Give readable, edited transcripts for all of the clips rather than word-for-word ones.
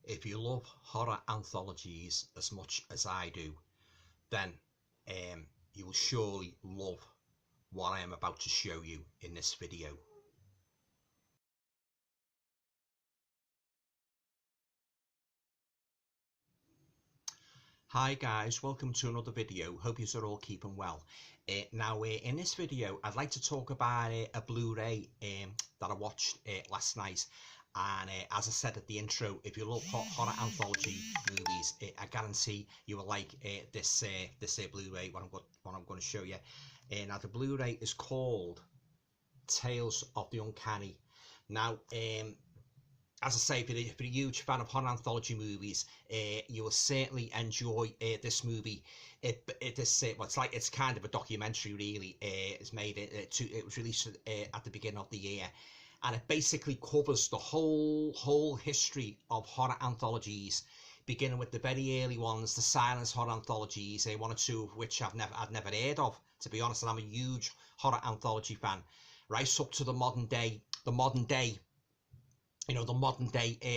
If you love horror anthologies as much as I do, then you will surely love what I am about to show you in this video. Hi guys, welcome to another video. Hope you are all keeping well. Now in this video I'd like to talk about a Blu-ray that I watched last night, and as I said at the intro, if you love horror anthology movies, I guarantee you will like this Blu-ray, what I'm going to show you. Now the Blu-ray is called Tales of the Uncanny. Now as I say, if you're a huge fan of horror anthology movies, you will certainly enjoy this movie. It's kind of a documentary, really. It's made it was released at the beginning of the year, and it basically covers the whole history of horror anthologies, beginning with the very early ones, the silence horror anthologies, one or two of which I'd never heard of, to be honest. And I'm a huge horror anthology fan, right up to the modern day. The modern day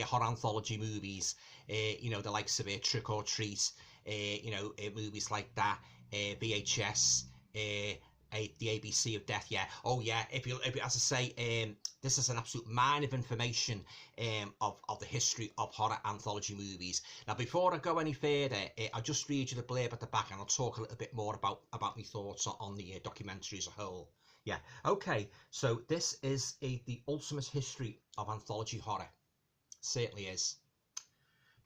horror anthology movies, the likes of Trick or Treat, movies like that, VHS, the ABC of Death. Yeah, oh yeah. If you as I say, this is an absolute mine of information of the history of horror anthology movies. Now, before I go any further, I'll just read you the blurb at the back, and I'll talk a little bit more about my thoughts on the documentary as a whole. Yeah, okay, so this is the ultimate history of anthology horror. Certainly is.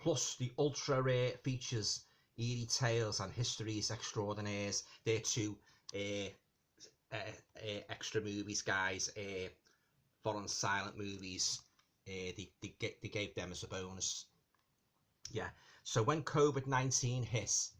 Plus the ultra rare features, eerie tales and histories extraordinaires. They're two extra movies, guys, foreign silent movies. They gave them as a bonus. Yeah, so when COVID-19 hit,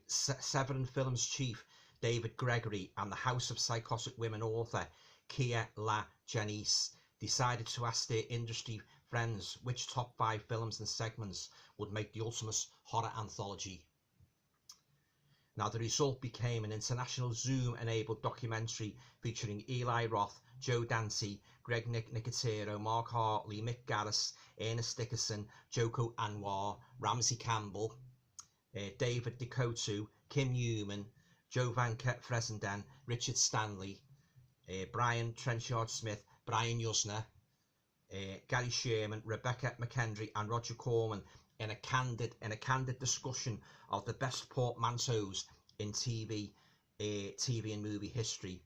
Severin Films chief David Gregory and the House of Psychotic Women author Kia La Janice decided to ask their industry friends which top 5 films and segments would make the ultimate horror anthology. Now the result became an international Zoom-enabled documentary featuring Eli Roth, Joe Dante, Greg Nicotero, Mark Hartley, Mick Garris, Ernest Dickerson, Joko Anwar, Ramsey Campbell, David Decoteau, Kim Newman, Jovan Fresenden, Richard Stanley, Brian Trenchard-Smith, Brian Yuzna, Gary Sherman, Rebecca McKendry and Roger Corman in a candid discussion of the best portmanteaus in TV and movie history.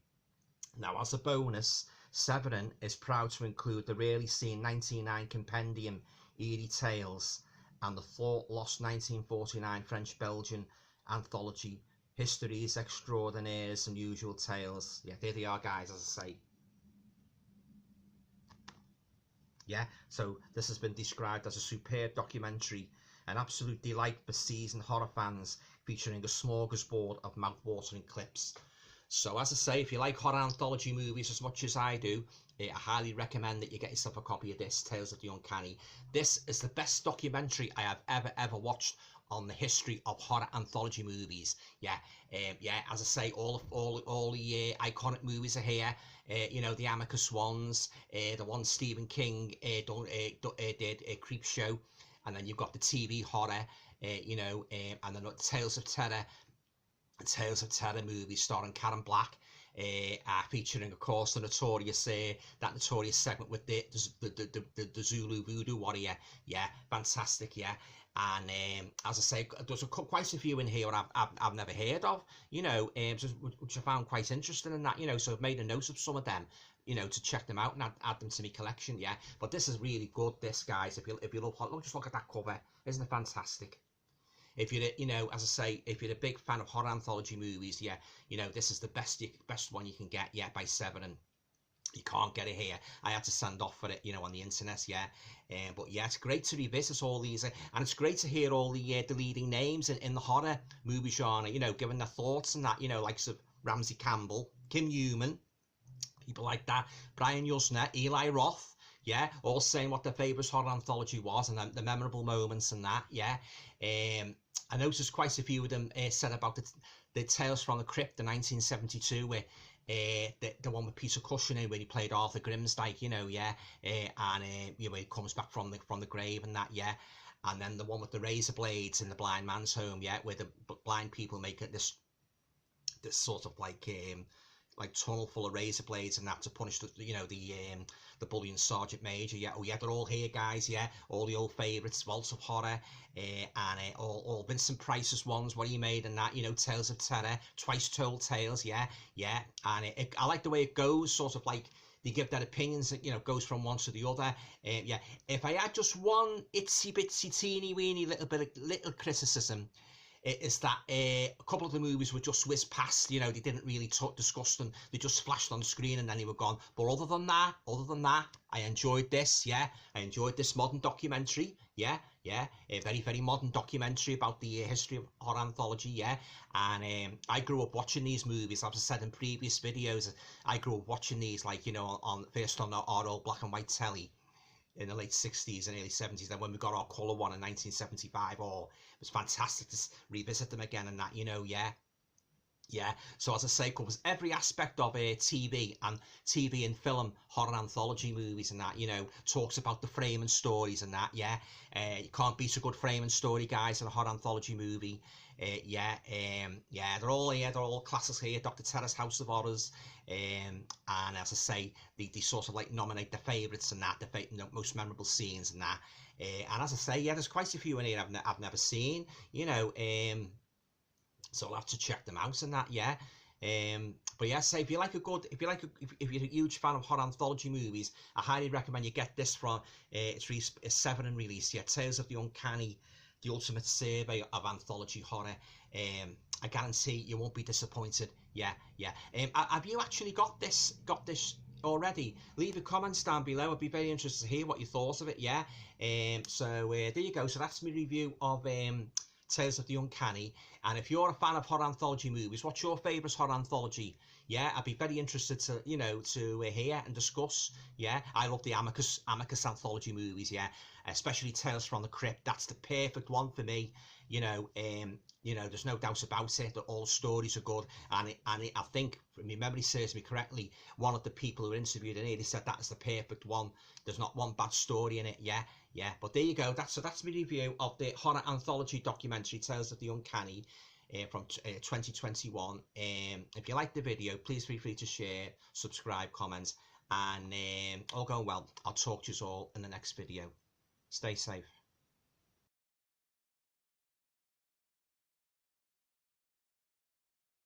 Now, as a bonus, Severin is proud to include the rarely seen 1999 compendium Eerie Tales and the thought lost 1949 French-Belgian anthology Histories Extraordinaires and Usual Tales. Yeah, there they are, guys, as I say. Yeah, so this has been described as a superb documentary, an absolute delight for seasoned horror fans, featuring a smorgasbord of mouth-watering clips. So as I say, if you like horror anthology movies as much as I do, I highly recommend that you get yourself a copy of this, Tales of the Uncanny. This is the best documentary I have ever watched on the history of horror anthology movies. Yeah, as I say, all the iconic movies are here. The Amicus ones, the one Stephen King did, Creepshow, and then you've got the TV horror, and then Tales of Terror movies starring Karen Black, featuring, of course, the notorious segment with the Zulu voodoo warrior. Yeah, fantastic. Yeah, and as I say, there's quite a few in here I've never heard of, which I found quite interesting in that, so I've made a note of some of them, to check them out and add them to my collection. Yeah, but this is really good, this, guys. If you love, just look at that cover. Isn't it fantastic? If you're, as I say, if you're a big fan of horror anthology movies, yeah, this is the best one you can get, yeah, by Severin. You can't get it here. I had to send off for it, on the internet, yeah. But yeah, it's great to revisit all these, and it's great to hear all the leading names in the horror movie genre, giving their thoughts and that, likes of Ramsey Campbell, Kim Newman, people like that, Brian Yuzna, Eli Roth. Yeah, all saying what their favourite horror anthology was and the memorable moments and that, yeah. I noticed quite a few of them said about the Tales from the Crypt, the 1972 the one with Peter Cushing where he played Arthur Grimsdyke, you know, yeah, and you know, he comes back from the grave and that, yeah. And then the one with the razor blades in the blind man's home, yeah, where the blind people make it this sort of like tunnel full of razor blades and that to punish the bullying sergeant major. Yeah, oh yeah, they're all here, guys. Yeah, all the old favourites, Vault of Horror, and all Vincent Price's ones, what he made, and that, you know, Tales of Terror, Twice Told Tales. Yeah, yeah, and I like the way it goes, sort of like they give their opinions, you know, goes from one to the other. Yeah, if I had just one itsy bitsy teeny weeny little criticism, is that a couple of the movies were just whizzed past, you know, they didn't really discuss them, they just flashed on the screen and then they were gone. But other than that, I enjoyed this, yeah, I enjoyed this modern documentary, yeah, a very, very modern documentary about the history of horror anthology, yeah, and I grew up watching these movies, as I said in previous videos, I grew up watching these, like, you know, first on our old black and white telly, in the late 60s and early 70s. Then when we got our colour one in 1975, oh, it was fantastic to revisit them again and that, you know, yeah. So as I say, covers every aspect of TV and film, horror anthology movies and that, you know, talks about the frame and stories and that, yeah. You can't beat a good frame and story, guys, in a horror anthology movie. They're all classics here. Dr. Terror's House of Horrors, and as I say, they sort of like nominate the favourites and that, the most memorable scenes and that. And as I say, yeah, there's quite a few in here I've never seen, you know. So I'll have to check them out and that, yeah. But yeah, say if you're a huge fan of horror anthology movies, I highly recommend you get this from it's 7 in release, yeah, Tales of the Uncanny, the ultimate survey of anthology horror. I guarantee you won't be disappointed. Yeah. Have you actually got this already? Leave your comments down below. I'd be very interested to hear what you thought of it. Yeah. So there you go. So that's my review of Tales of the Uncanny. And if you're a fan of horror anthology movies, what's your favourite horror anthology? Yeah, I'd be very interested to hear and discuss. Yeah, I love the Amicus anthology movies. Yeah, especially Tales from the Crypt. That's the perfect one for me. You know, there's no doubt about it that all stories are good. And I think, if my memory serves me correctly, one of the people who were interviewed in here, they said that is the perfect one. There's not one bad story in it. Yeah. But there you go. That's my review of the horror anthology documentary Tales of the Uncanny from 2021. If you like the video, please feel free to share, subscribe, comment, and all going well. I'll talk to you all in the next video. Stay safe.